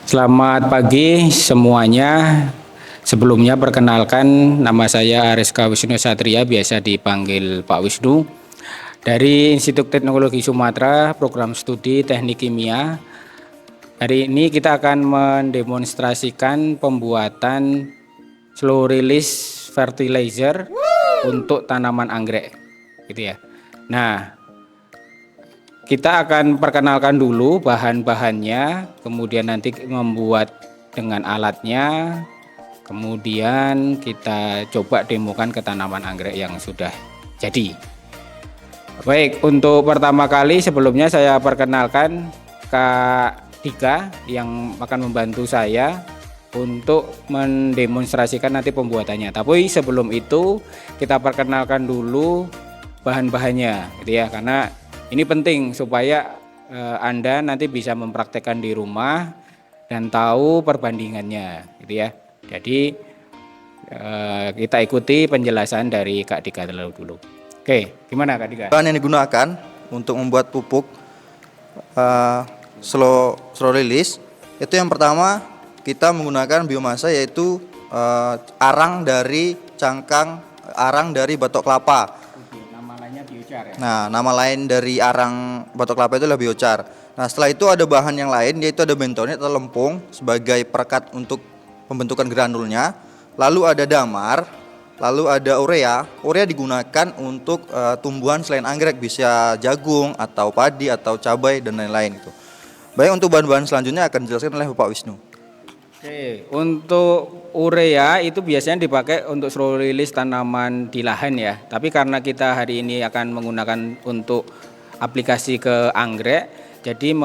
Selamat pagi semuanya. Sebelumnya perkenalkan, nama saya Ariska Wisnu Satria, biasa dipanggil Pak Wisnu. Dari Institut Teknologi Sumatera, program studi Teknik Kimia. Hari ini kita akan mendemonstrasikan pembuatan slow release fertilizer untuk tanaman anggrek, gitu ya. Nah, kita akan perkenalkan dulu bahan-bahannya, kemudian nanti membuat dengan alatnya, kemudian kita coba demokan ke tanaman anggrek yang sudah jadi. Baik, untuk pertama kali sebelumnya saya perkenalkan Kak Dika yang akan membantu saya untuk mendemonstrasikan nanti pembuatannya. Tapi sebelum itu kita perkenalkan dulu bahan-bahannya, gitu ya, karena ini penting supaya Anda nanti bisa mempraktekkan di rumah dan tahu perbandingannya, gitu ya. Jadi kita ikuti penjelasan dari Kak Dika terlebih dulu. Oke, gimana Kak Dika? Bahan yang digunakan untuk membuat pupuk slow release itu yang pertama kita menggunakan biomasa, yaitu arang dari batok kelapa. Nah, nama lain dari arang batok kelapa itu adalah biochar. Nah, setelah itu ada bahan yang lain, yaitu ada bentonit atau lempung sebagai perekat untuk pembentukan granulnya. Lalu ada damar, lalu ada urea. Urea digunakan untuk tumbuhan selain anggrek, bisa jagung atau padi atau cabai dan lain-lain itu. Baik, untuk bahan-bahan selanjutnya akan dijelaskan oleh Bapak Wisnu. Oke, untuk urea itu biasanya dipakai untuk slow release tanaman di lahan ya. Tapi karena kita hari ini akan menggunakan untuk aplikasi ke anggrek, jadi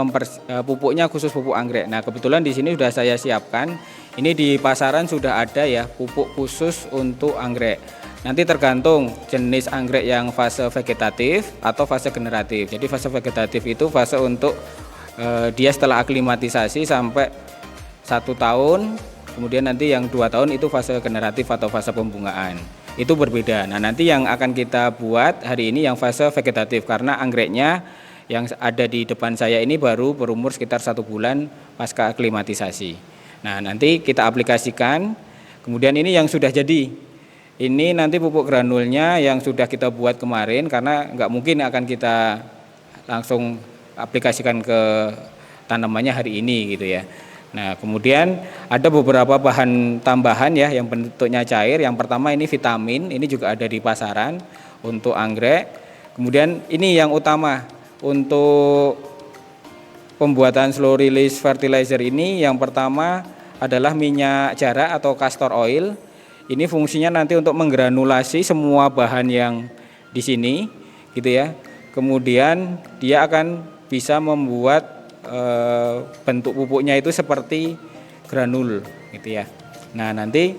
pupuknya khusus pupuk anggrek. Nah, kebetulan di sini sudah saya siapkan. Ini di pasaran sudah ada ya pupuk khusus untuk anggrek. Nanti tergantung jenis anggrek yang fase vegetatif atau fase generatif. Jadi fase vegetatif itu fase untuk dia setelah aklimatisasi sampai 1 tahun, kemudian nanti yang 2 tahun itu fase generatif atau fase pembungaan. Itu berbeda. Nah, nanti yang akan kita buat hari ini yang fase vegetatif, karena anggreknya yang ada di depan saya ini baru berumur sekitar 1 bulan pasca aklimatisasi. Nah, nanti kita aplikasikan. Kemudian ini yang sudah jadi. Ini nanti pupuk granulnya yang sudah kita buat kemarin, karena nggak mungkin akan kita langsung aplikasikan ke tanamannya hari ini gitu ya. Nah, kemudian ada beberapa bahan tambahan ya yang bentuknya cair. Yang pertama ini vitamin, ini juga ada di pasaran untuk anggrek. Kemudian ini yang utama untuk pembuatan slow release fertilizer ini, yang pertama adalah minyak jarak atau castor oil. Ini fungsinya nanti untuk menggranulasi semua bahan yang di sini gitu ya. Kemudian dia akan bisa membuat bentuk pupuknya itu seperti granul gitu ya. Nah, nanti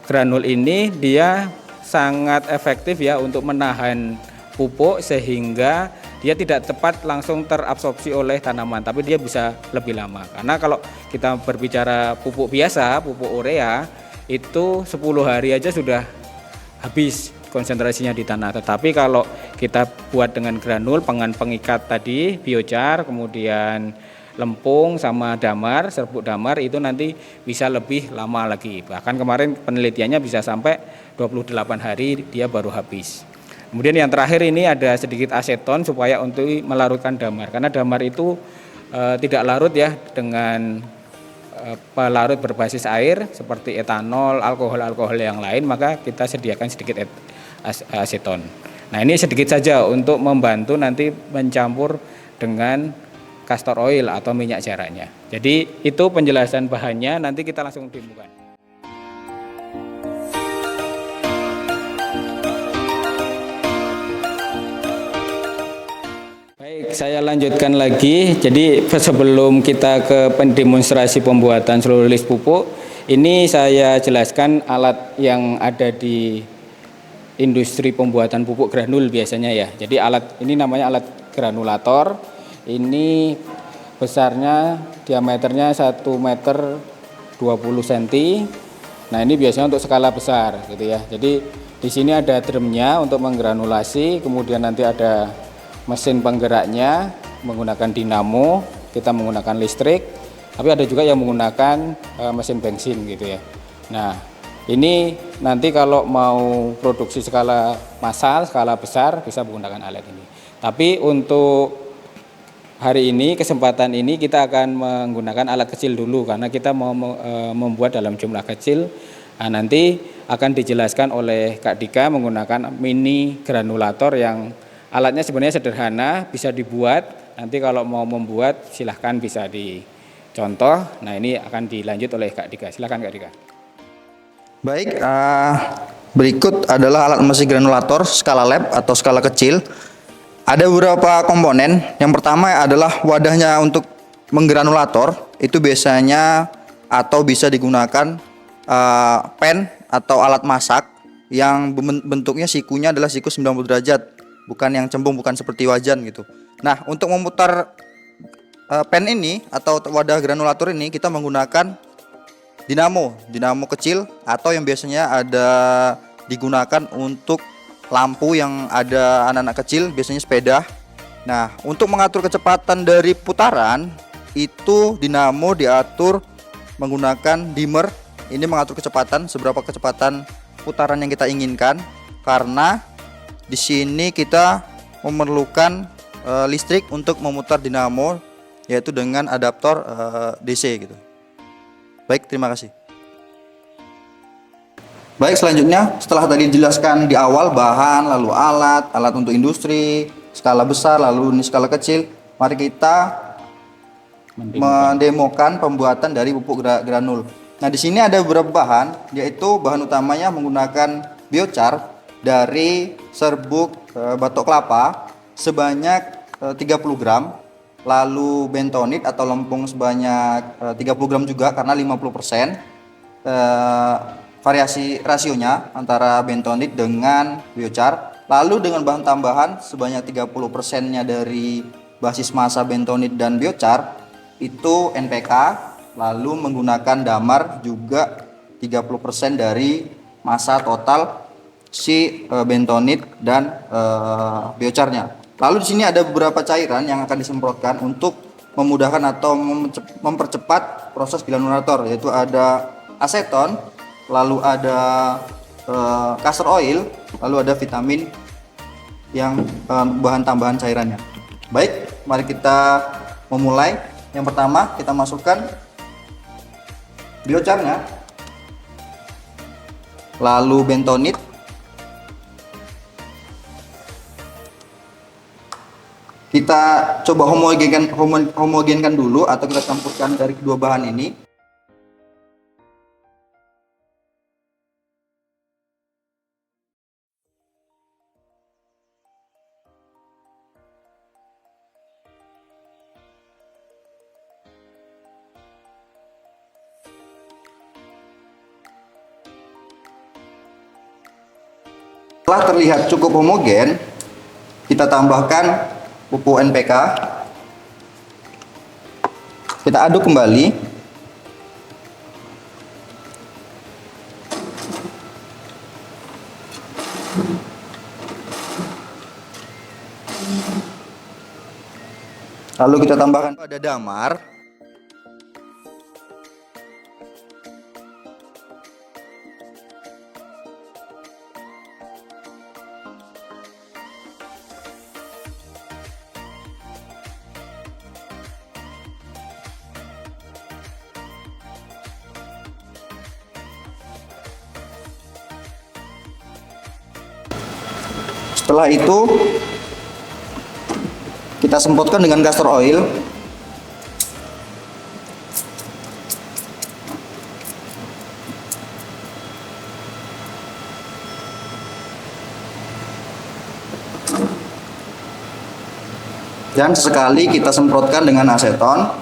granul ini dia sangat efektif ya untuk menahan pupuk sehingga dia tidak tepat langsung terabsorpsi oleh tanaman, tapi dia bisa lebih lama. Karena kalau kita berbicara pupuk biasa, pupuk urea itu 10 hari aja sudah habis konsentrasinya di tanah. Tetapi kalau kita buat dengan granul, pengikat tadi, biochar, kemudian lempung sama damar, serbuk damar, itu nanti bisa lebih lama lagi. Bahkan kemarin penelitiannya bisa sampai 28 hari dia baru habis. Kemudian yang terakhir ini ada sedikit aseton supaya untuk melarutkan damar. Karena damar itu tidak larut ya dengan pelarut berbasis air seperti etanol, alkohol yang lain, maka kita sediakan sedikit aseton. Nah, ini sedikit saja untuk membantu nanti mencampur dengan castor oil atau minyak jaraknya. Jadi itu penjelasan bahannya, nanti kita langsung demokan. Baik, saya lanjutkan lagi. Jadi sebelum kita ke pendemonstrasi pembuatan slow release pupuk, ini saya jelaskan alat yang ada di industri pembuatan pupuk granul biasanya ya. Jadi alat ini namanya alat granulator. Ini besarnya diameternya 1 meter 20 cm. Nah, ini biasanya untuk skala besar gitu ya. Jadi di sini ada drumnya untuk menggranulasi, kemudian nanti ada mesin penggeraknya menggunakan dinamo, kita menggunakan listrik. tapi ada juga yang menggunakan mesin bensin gitu ya. Nah, ini nanti kalau mau produksi skala massal, skala besar bisa menggunakan alat ini. Tapi untuk hari ini, kesempatan ini kita akan menggunakan alat kecil dulu karena kita mau membuat dalam jumlah kecil. Nah, nanti akan dijelaskan oleh Kak Dika menggunakan mini granulator yang alatnya sebenarnya sederhana, bisa dibuat. Nanti kalau mau membuat silahkan bisa dicontoh. Nah, ini akan dilanjut oleh Kak Dika. Silahkan Kak Dika. Baik, berikut adalah alat mesin granulator skala lab atau skala kecil. Ada beberapa komponen. Yang pertama adalah wadahnya untuk menggranulator. Itu biasanya atau bisa digunakan pen atau alat masak yang bentuknya sikunya adalah siku 90 derajat, bukan yang cembung, bukan seperti wajan gitu. Nah, untuk memutar pen ini atau wadah granulator ini kita menggunakan dinamo kecil atau yang biasanya ada digunakan untuk lampu yang ada anak-anak kecil, biasanya sepeda. Nah, untuk mengatur kecepatan dari putaran itu dinamo diatur menggunakan dimmer. Ini mengatur kecepatan, seberapa kecepatan putaran yang kita inginkan, karena di sini kita memerlukan listrik untuk memutar dinamo, yaitu dengan adaptor DC gitu. Baik, terima kasih. Baik, selanjutnya setelah tadi dijelaskan di awal bahan, lalu alat untuk industri, skala besar, lalu ini skala kecil, mari kita mendemokan pembuatan dari pupuk granul. Nah, di sini ada beberapa bahan, yaitu bahan utamanya menggunakan biochar dari serbuk batok kelapa sebanyak 30 gram, lalu bentonit atau lempung sebanyak 30 gram juga karena 50%. Variasi rasionya antara bentonit dengan biochar. Lalu dengan bahan tambahan sebanyak 30%-nya dari basis massa bentonit dan biochar itu NPK, lalu menggunakan damar juga 30% dari massa total si bentonit dan biocharnya. Lalu di sini ada beberapa cairan yang akan disemprotkan untuk memudahkan atau mempercepat proses granulator, yaitu ada aseton, lalu ada castor oil, lalu ada vitamin yang bahan tambahan cairannya. Baik, mari kita memulai. Yang pertama kita masukkan biocharnya, lalu bentonit, kita coba homogenkan dulu atau kita campurkan dari kedua bahan ini. Setelah terlihat cukup homogen, kita tambahkan pupuk NPK. Kita aduk kembali. Lalu kita tambahkan pada damar. Setelah itu kita semprotkan dengan castor oil. Dan sesekali kita semprotkan dengan aseton.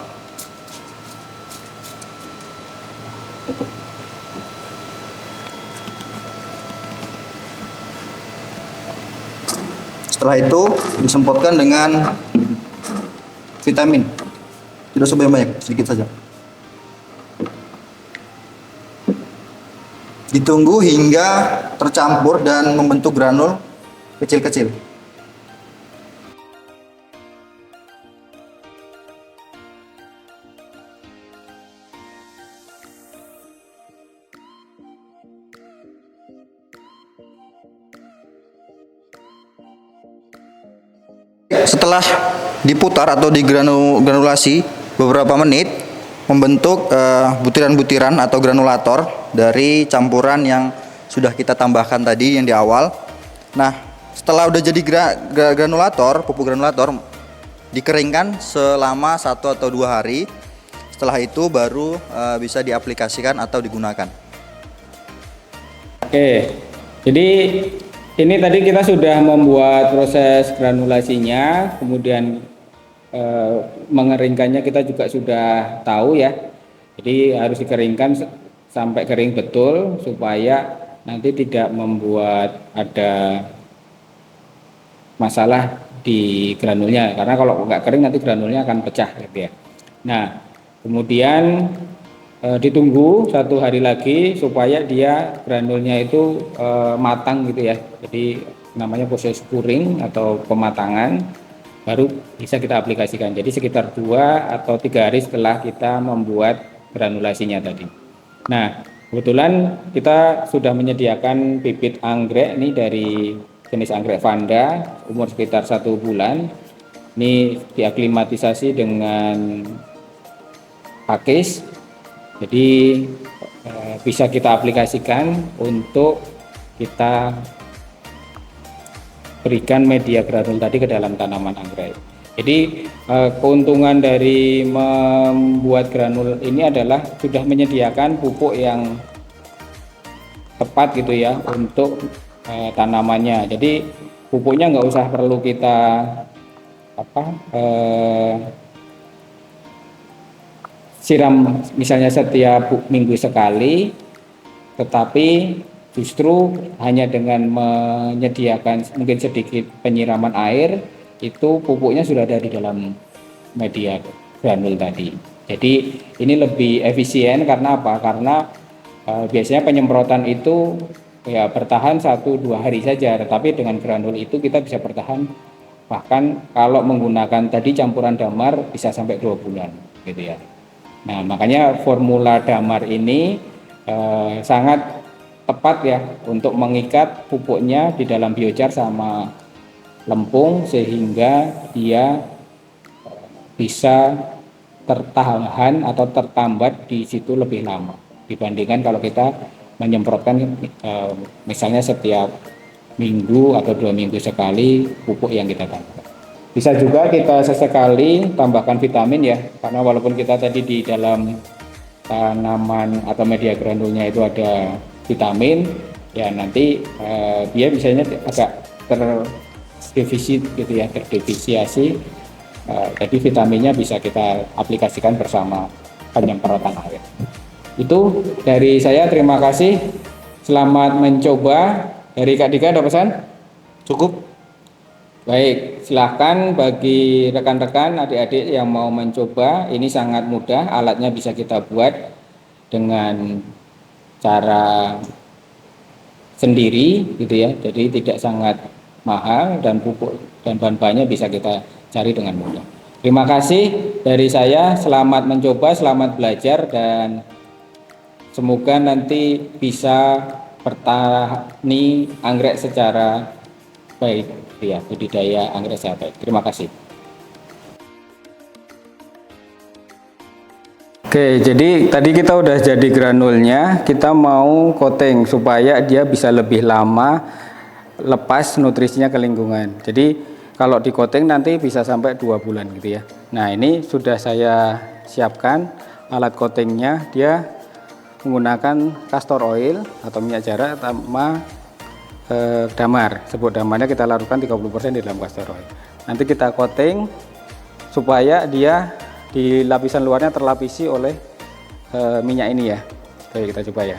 Setelah itu disemprotkan dengan vitamin. Tidak sebanyak, sedikit saja. Ditunggu hingga tercampur dan membentuk granul kecil-kecil. setelah diputar atau digranulasi beberapa menit, membentuk butiran-butiran atau granulator dari campuran yang sudah kita tambahkan tadi yang di awal. Nah, setelah udah jadi granulator, pupuk granulator, dikeringkan selama 1 atau 2 hari. Setelah itu baru bisa diaplikasikan atau digunakan. Oke, jadi ini tadi kita sudah membuat proses granulasinya, kemudian mengeringkannya kita juga sudah tahu ya. Jadi harus dikeringkan sampai kering betul supaya nanti tidak membuat ada masalah di granulnya, karena kalau nggak kering nanti granulnya akan pecah gitu ya. Nah, kemudian ditunggu 1 hari lagi supaya dia granulnya itu matang gitu ya. Jadi namanya proses curing atau pematangan, baru bisa kita aplikasikan. Jadi sekitar 2 atau 3 hari setelah kita membuat granulasinya tadi. Nah, kebetulan kita sudah menyediakan bibit anggrek ini dari jenis anggrek Vanda, umur sekitar 1 bulan. Ini diaklimatisasi dengan pakis, jadi bisa kita aplikasikan untuk kita berikan media granul tadi ke dalam tanaman anggrek. Jadi keuntungan dari membuat granul ini adalah sudah menyediakan pupuk yang tepat gitu ya untuk tanamannya. Jadi pupuknya nggak usah perlu kita siram misalnya setiap minggu sekali, tetapi justru hanya dengan menyediakan mungkin sedikit penyiraman air, itu pupuknya sudah ada di dalam media granul tadi. Jadi ini lebih efisien karena apa? Karena biasanya penyemprotan itu ya bertahan 1-2 hari saja, tetapi dengan granul itu kita bisa bertahan, bahkan kalau menggunakan tadi campuran damar bisa sampai 2 bulan gitu ya. Nah, makanya formula damar ini sangat tepat ya untuk mengikat pupuknya di dalam biochar sama lempung sehingga dia bisa tertahan atau tertambat di situ lebih lama dibandingkan kalau kita menyemprotkan misalnya setiap minggu atau 2 minggu sekali pupuk yang kita tambahkan. Bisa juga kita sesekali tambahkan vitamin ya, karena walaupun kita tadi di dalam tanaman atau media granulnya itu ada vitamin, ya nanti dia biasanya agak terdefisit gitu ya, terdefisiasi. Jadi vitaminnya bisa kita aplikasikan bersama penyemprotan air. Itu dari saya, terima kasih. Selamat mencoba. Dari Kak Dika ada pesan? Cukup? Baik, silahkan bagi rekan-rekan adik-adik yang mau mencoba, ini sangat mudah, alatnya bisa kita buat dengan cara sendiri gitu ya, jadi tidak sangat mahal dan pupuk dan bahan-bahannya bisa kita cari dengan mudah. Terima kasih dari saya, selamat mencoba, selamat belajar, dan semoga nanti bisa bertani anggrek secara baik ya, budidaya anggrek secara baik. Terima kasih. Oke, jadi tadi kita udah jadi granulnya, kita mau coating supaya dia bisa lebih lama lepas nutrisinya ke lingkungan. Jadi kalau di coating nanti bisa sampai 2 bulan gitu ya. Nah, ini sudah saya siapkan alat coatingnya, dia menggunakan castor oil atau minyak jarak sama damar. Sebut damarnya kita larutkan 30% di dalam castor oil. Nanti kita coating supaya dia di lapisan luarnya terlapisi oleh minyak ini ya. Oke, kita coba ya.